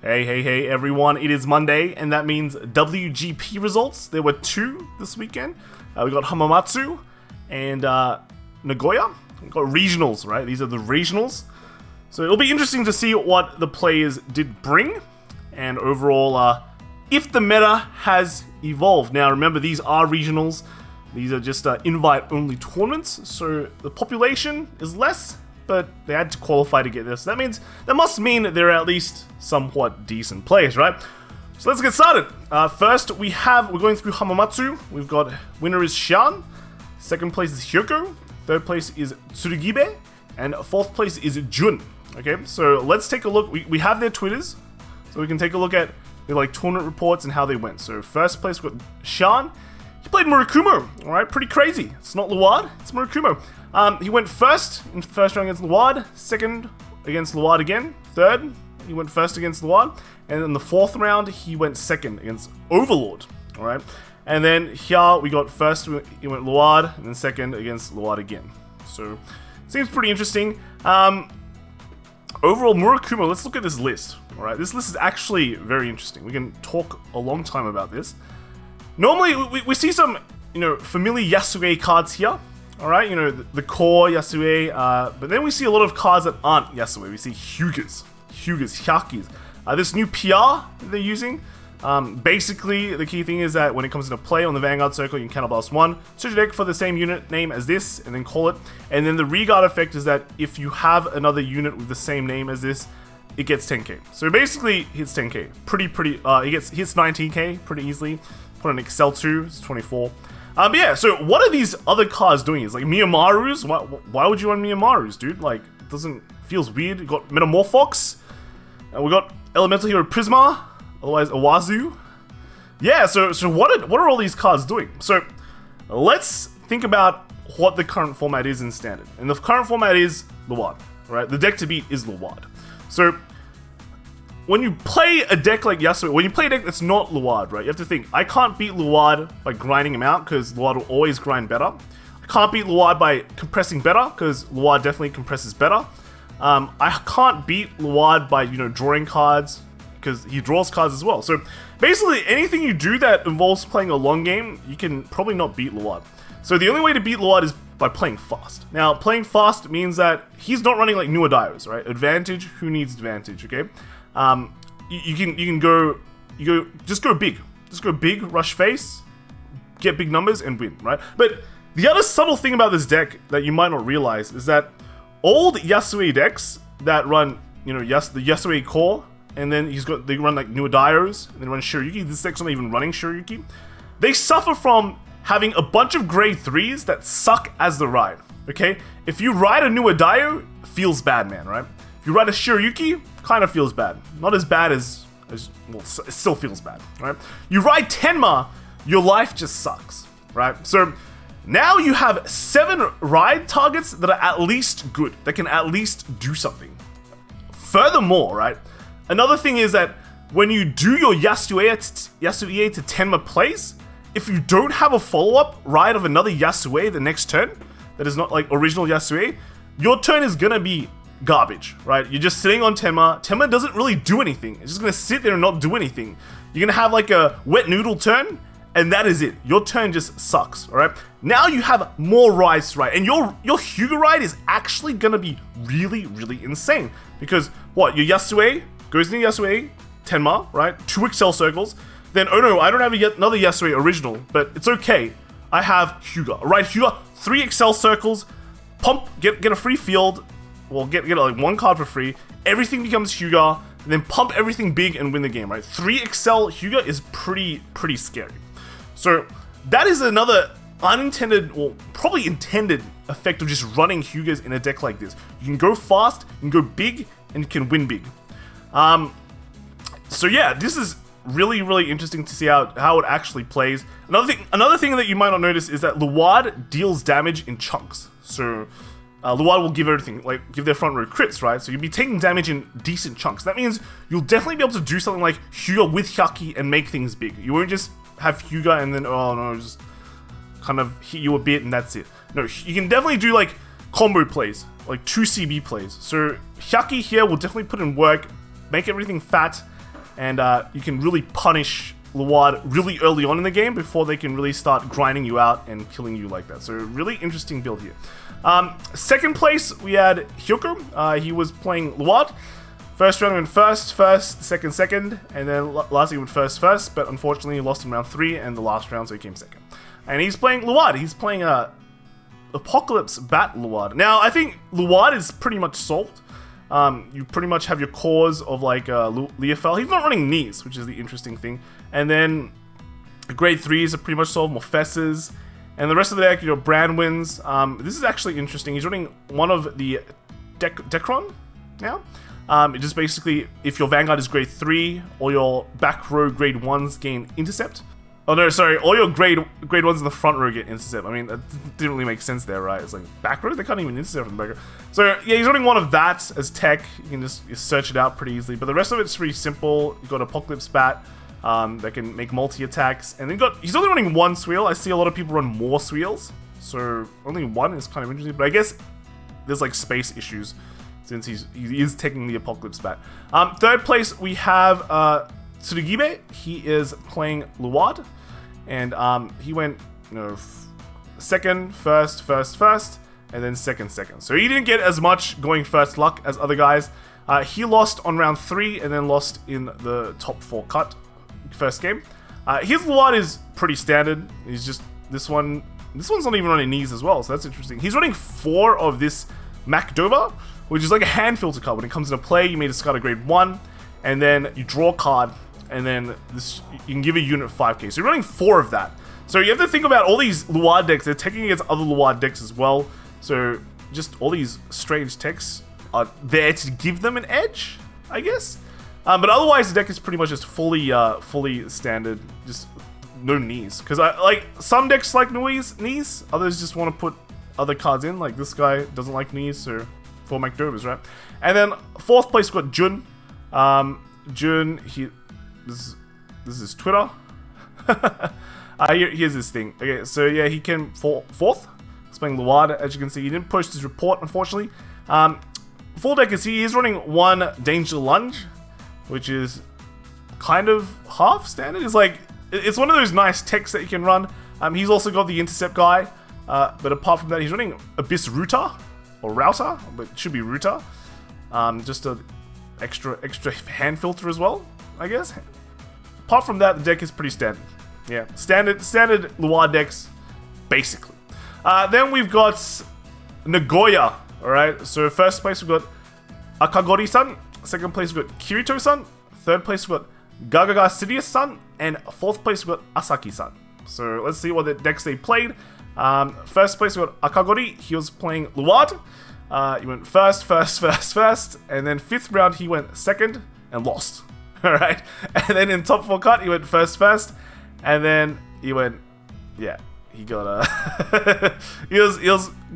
Hey everyone, it is Monday, and that means WGP results. There were 2 this weekend. We got Hamamatsu and Nagoya. We got regionals, right? These are the regionals. So it'll be interesting to see what the players did bring, and overall, if the meta has evolved. Now remember, these are regionals. These are just invite-only tournaments, so the population is less, but they had to qualify to get this. That must mean that they're at least somewhat decent players, right? So let's get started. First, we're going through Hamamatsu. We've got winner is Xian, second place is Hyoko, third place is Tsurugibe, and fourth place is Jun. Okay, so let's take a look. We have their Twitters, so we can take a look at their tournament reports and how they went. So first place we got Xian. He played Murakumo, alright, pretty crazy. It's not Luard, it's Murakumo. He went first in the first round against Luard, second against Luard again, third, he went first against Luard, and in the fourth round, he went second against Overlord, alright? And then here, we got first, he went Luard, and then second against Luard again. So, seems pretty interesting. Overall, Murakumo, let's look at this list, alright? This list is actually very interesting. We can talk a long time about this. Normally, we see some, familiar Yasue cards here. Alright, the core Yasue, but then we see a lot of cards that aren't Yasue. We see Hyugas, Hyakis. This new PR that they're using, basically the key thing is that when it comes into play on the Vanguard circle, you can counterblast 1, search your deck for the same unit name as this, and then call it. And then the Regard effect is that if you have another unit with the same name as this, it gets 10k. So basically, hits 10k. Hits 19k pretty easily. Put an Excel 2, it's 24. But yeah, so what are these other cards doing? It's like Miyamaru's? Why would you run Miyamaru's, dude? Feels weird. You got Metamorphox. We got Elemental Hero Prisma, otherwise Awazu. Yeah, so what are all these cards doing? So let's think about what the current format is in Standard. And the current format is Luard, right? The deck to beat is Luard. So when you play a deck like Yasue, when you play a deck that's not Luard, right, you have to think, I can't beat Luard by grinding him out, because Luard will always grind better. I can't beat Luard by compressing better, because Luard definitely compresses better. I can't beat Luard by, drawing cards, because he draws cards as well. So basically, anything you do that involves playing a long game, you can probably not beat Luard. So the only way to beat Luard is by playing fast. Now, playing fast means that he's not running like Nue Daiohs, right? Advantage, who needs advantage, okay? You go big, rush face, get big numbers, and win, right? But the other subtle thing about this deck that you might not realize is that old Yasue decks that run, the Yasue core, and then they run like Nue Daiohs, and then run Shiryuki. This deck's not even running Shiryuki. They suffer from having a bunch of grade 3s that suck as the ride, okay? If you ride a Nue Daioh, feels bad, man, right? If you ride a Shiryuki, kind of feels bad. Not as bad as well, it still feels bad, right? You ride Tenma, your life just sucks, right? So now you have 7 ride targets that are at least good, that can at least do something. Furthermore, right, another thing is that when you do your Yasue to Tenma plays, if you don't have a follow-up ride of another Yasue the next turn, that is not like original Yasue, your turn is gonna be garbage, right? You're just sitting on Tenma. Tenma doesn't really do anything. It's just gonna sit there and not do anything. You're gonna have like a wet noodle turn, and that is it. Your turn just sucks, alright? Now you have more rides to ride, and your Hyuga ride is actually gonna be really, really insane. Because what? Your Yasue goes into Yasue, Tenma, right? 2 Excel circles. Then, oh no, I don't have another Yasue original, but it's okay. I have Hyuga. Alright, Hyuga, 3 Excel circles, pump, get a free field. Well, get like 1 card for free. Everything becomes Hyuga, and then pump everything big and win the game, right? 3 Excel Hyuga is pretty scary. So that is another unintended, or probably intended effect of just running Hyugas in a deck like this. You can go fast, you can go big, and you can win big. So yeah, this is really, really interesting to see how it actually plays. Another thing that you might not notice is that Luard deals damage in chunks. So Luard will give everything, like give their front row crits, right? So you'll be taking damage in decent chunks. That means you'll definitely be able to do something like Hyuga with Hyaki and make things big. You won't just have Hyuga and then, oh no, just kind of hit you a bit and that's it. No, you can definitely do like combo plays, like 2 CB plays. So Hyaki here will definitely put in work, make everything fat, and you can really punish Luard really early on in the game before they can really start grinding you out and killing you like that. So really interesting build here. Second place, we had Hyoko. He was playing Luard. First round he went first, second, and then last he went first, but unfortunately he lost in round 3 and the last round, so he came second. And he's playing Luard. He's playing Apocalypse Bat Luard. Now, I think Luard is pretty much solved. You pretty much have your cores of like Leofel. He's not running knees, which is the interesting thing. And then grade 3s are pretty much solved, Morpheses. And the rest of the deck, Brandwins. This is actually interesting. He's running one of the Decron now. It just basically, if your Vanguard is grade 3, or your back row grade 1s gain intercept. Oh no, sorry, all your grade 1s in the front row get intercept. I mean, that didn't really make sense there, right? It's like, back row? They can't even intercept from the back row. So yeah, he's running one of that as tech. You can just search it out pretty easily. But the rest of it's pretty simple. You've got Apocalypse Bat that can make multi-attacks. And then he's only running one Sweel. I see a lot of people run more Sweels. So only one is kind of interesting. But I guess there's like space issues since he is taking the Apocalypse Bat. Third place, we have Tsurugibe. He is playing Luard. And he went, second, first, and then second. So he didn't get as much going first luck as other guys. He lost on round 3 and then lost in the top 4 cut first game. His Luard is pretty standard. He's just this one's not even running knees as well, so that's interesting. He's running 4 of this Macdoba, which is like a hand filter card. When it comes into play, you may discard a grade 1, and then you draw a card. And then you can give a unit 5k. So you're running 4 of that. So you have to think about all these Luard decks. They're taking against other Luard decks as well. So just all these strange techs are there to give them an edge, I guess. But otherwise, the deck is pretty much just fully standard. Just no knees. Because like some decks like knees. Others just want to put other cards in. Like this guy doesn't like knees. So 4 McDovers, right? And then 4th place we got Jun. Jun, This is his Twitter. Here's his thing. Okay, so yeah, he came 4th. He's playing Luard, as you can see. He didn't post his report, unfortunately. Full deck is he is running 1 Danger Lunge, which is kind of half standard. It's one of those nice techs that you can run. He's also got the Intercept guy, but apart from that, he's running Abyss Router, or Router, but it should be Router. Just a extra hand filter as well, I guess. Apart from that, the deck is pretty standard. Yeah, standard Luard decks, basically. Then we've got Nagoya. Alright, so first place we've got Akagori-san. Second place we've got Kirito-san. Third place we've got Gagaga Sidious-san. And 4th place we've got Asaki-san. So let's see what the decks they played. First place we've got Akagori. He was playing Luard. He went first. And then 5th round he went second and lost. Alright, and then in top 4 cut, he went first, and then he went, yeah, he got he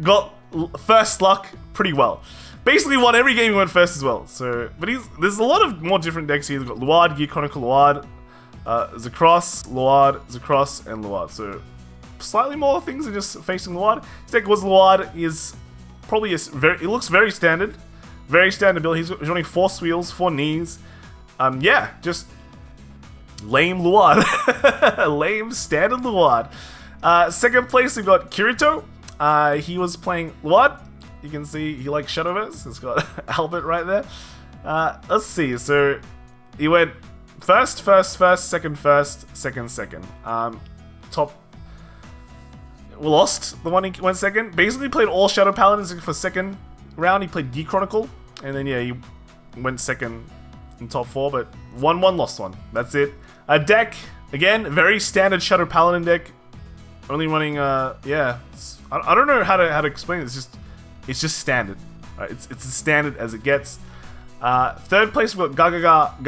got first luck pretty well. Basically won every game he went first as well. So, but there's a lot of more different decks here. He's got Luard, Gear Chronicle Luard, Zakross, Luard, Zakross, and Luard. So slightly more things than just facing Luard. His deck was Luard. He is probably it looks very standard build. He's running 4 Sweels, 4 knees. Yeah, just lame Luard. Lame standard Luard. Second place, we got Kirito. He was playing Luard. You can see he likes Shadowverse. It's got Albert right there. Let's see. So he went first, second, second. Top. We lost the one he went second. Basically played all Shadow Paladins for second round. He played Gear Chronicle. And then, yeah, he went second in top 4, but 1-1, lost 1. That's it. A deck, again, very standard Shadow Paladin deck. Only running, yeah. I don't know how to explain it. It's just standard. It's as standard as it gets. Third place, we've got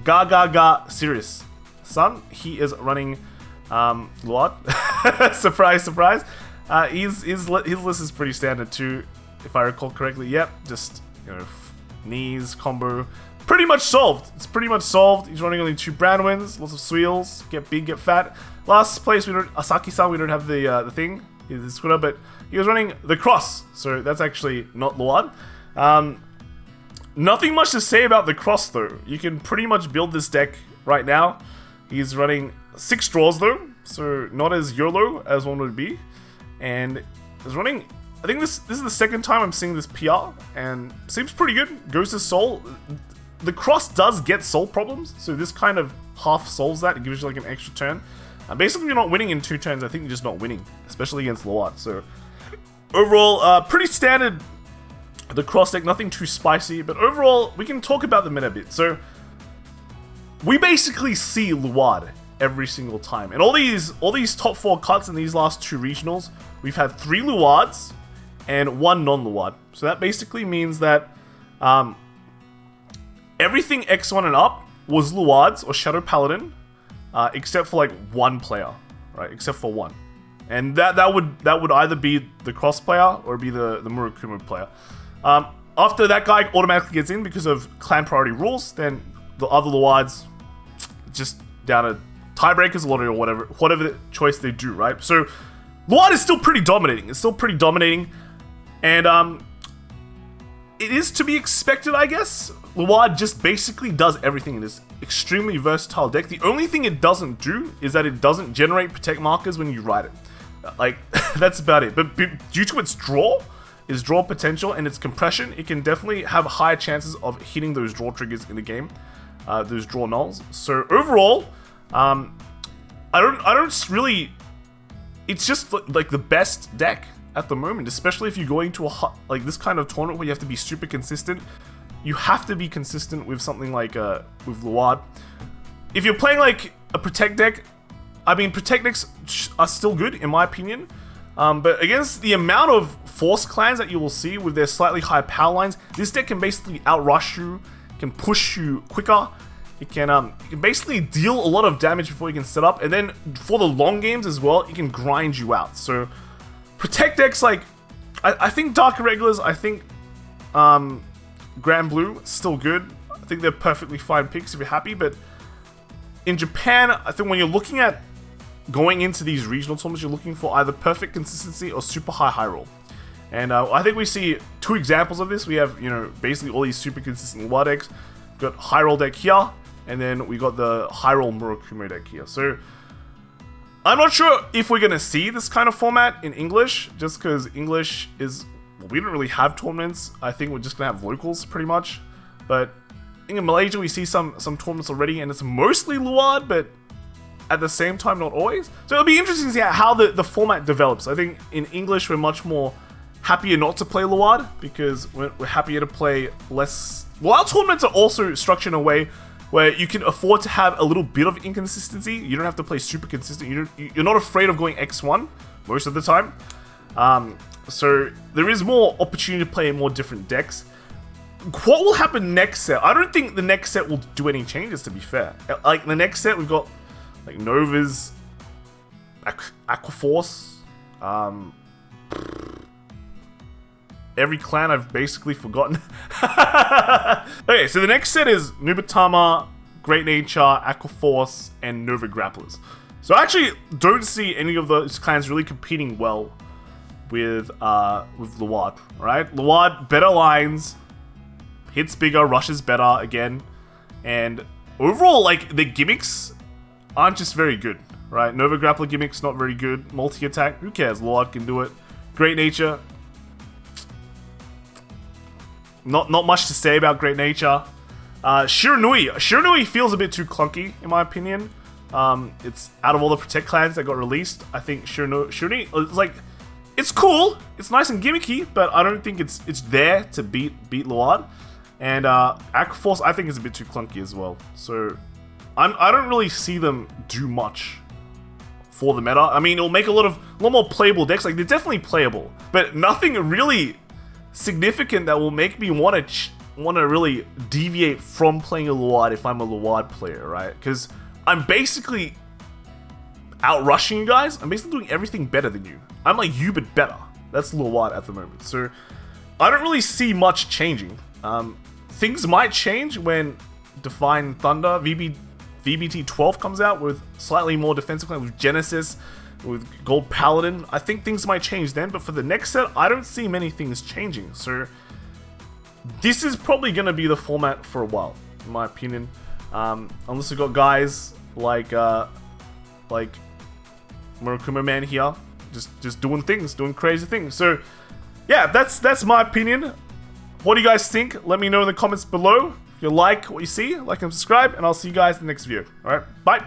Gagaga Sirius Sun. He is running Luard. Surprise. His list is pretty standard too, if I recall correctly. Yep, just knees, combo. Pretty much solved. It's pretty much solved. He's running only 2 Brandwins, lots of Sweels, get big, get fat. Last place, Asaki-san, we don't have the thing, his Twitter, but he was running the Cross, so that's actually not Luard. Nothing much to say about the cross though. You can pretty much build this deck right now. He's running 6 draws though, so not as YOLO as one would be. And he's running, I think this is the second time I'm seeing this PR, and seems pretty good. Goes to Soul. The cross does get Soul problems, so this kind of half solves that. It gives you like an extra turn. Basically, you're not winning in 2 turns. I think you're just not winning, especially against Luard. So overall, pretty standard. The cross deck, nothing too spicy, but overall, we can talk about the meta a bit. So we basically see Luard every single time, and all these top 4 cuts in these last 2 regionals, we've had 3 Luards and 1 non-Luard. So that basically means that everything X1 and up was Luards or Shadow Paladin, except for like 1 player, right? Except for 1, and that would either be the cross player or be the Murakumo player. After that guy automatically gets in because of clan priority rules, then the other Luards just down to tiebreakers, lottery, or whatever choice they do, right? So Luard is still pretty dominating. It's still pretty dominating, and it is to be expected, I guess. Luard just basically does everything in this extremely versatile deck. The only thing it doesn't do is that it doesn't generate protect markers when you ride it. Like, that's about it. But due to its draw potential and its compression, it can definitely have higher chances of hitting those draw triggers in the game, those draw nulls. So overall, I don't really. It's just like the best deck at the moment, especially if you're going to like this kind of tournament where you have to be super consistent. You have to be consistent with something like with Luard. If you're playing like a protect deck, I mean, protect decks are still good in my opinion. But against the amount of force clans that you will see with their slightly higher power lines, this deck can basically outrush you, can push you quicker. It can basically deal a lot of damage before you can set up, and then for the long games as well, it can grind you out. So protect decks, like I think Dark Irregulars, I think Grand Blue still good. I think they're perfectly fine picks if you're happy. But in Japan, I think when you're looking at going into these regional tournaments, you're looking for either perfect consistency or super high roll. And I think we see 2 examples of this. We have, you know, basically all these super consistent Luard decks. We've got high roll deck here, and then we got the high roll Murakumo deck here. So I'm not sure if we're gonna see this kind of format in English, just because English is, well, we don't really have tournaments. I think we're just gonna have locals pretty much. But I think in Malaysia we see some tournaments already, and it's mostly Luard, but at the same time not always. So it'll be interesting to see how the format develops. I think in English we're much more happier not to play Luard, because we're happier to play less. Well, our tournaments are also structured in a way where you can afford to have a little bit of inconsistency. You don't have to play super consistent. You're not afraid of going X1 most of the time. So there is more opportunity to play more different decks. What will happen next set? I don't think the next set will do any changes, to be fair. Like the next set, we've got like Nova's, Aquaforce, every clan I've basically forgotten. Okay, so the next set is Nubatama, Great Nature, Aquaforce, and Nova Grapplers. So I actually don't see any of those clans really competing well with Luard, right? Luard, better lines, hits bigger, rushes better again, and overall, like, the gimmicks aren't just very good, right? Nova Grappler gimmicks not very good. Multi-attack, who cares? Luard can do it. Great Nature, not much to say about Great Nature. Shiranui feels a bit too clunky, in my opinion. It's out of all the Protect clans that got released, I think Shiranui is like, it's cool, it's nice and gimmicky, but I don't think it's there to beat Luard. And Aquaforce, I think, is a bit too clunky as well. So I don't really see them do much for the meta. I mean, it'll make a lot more playable decks. Like, they're definitely playable, but nothing really significant that will make me want to really deviate from playing a Luard if I'm a Luard player, right? Because I'm basically outrushing you guys. I'm basically doing everything better than you. I'm like you, but better. That's Luard at the moment. So I don't really see much changing. Things might change when Divine Thunder VBT12 comes out with slightly more defensive clan, with Genesis, with Gold Paladin. I think things might change then, but for the next set, I don't see many things changing. So this is probably going to be the format for a while, in my opinion. Unless we've got guys like Murakumo Man here, just doing things, doing crazy things. So, yeah, that's my opinion. What do you guys think? Let me know in the comments below. If you like what you see, like and subscribe, and I'll see you guys in the next video. Alright, bye!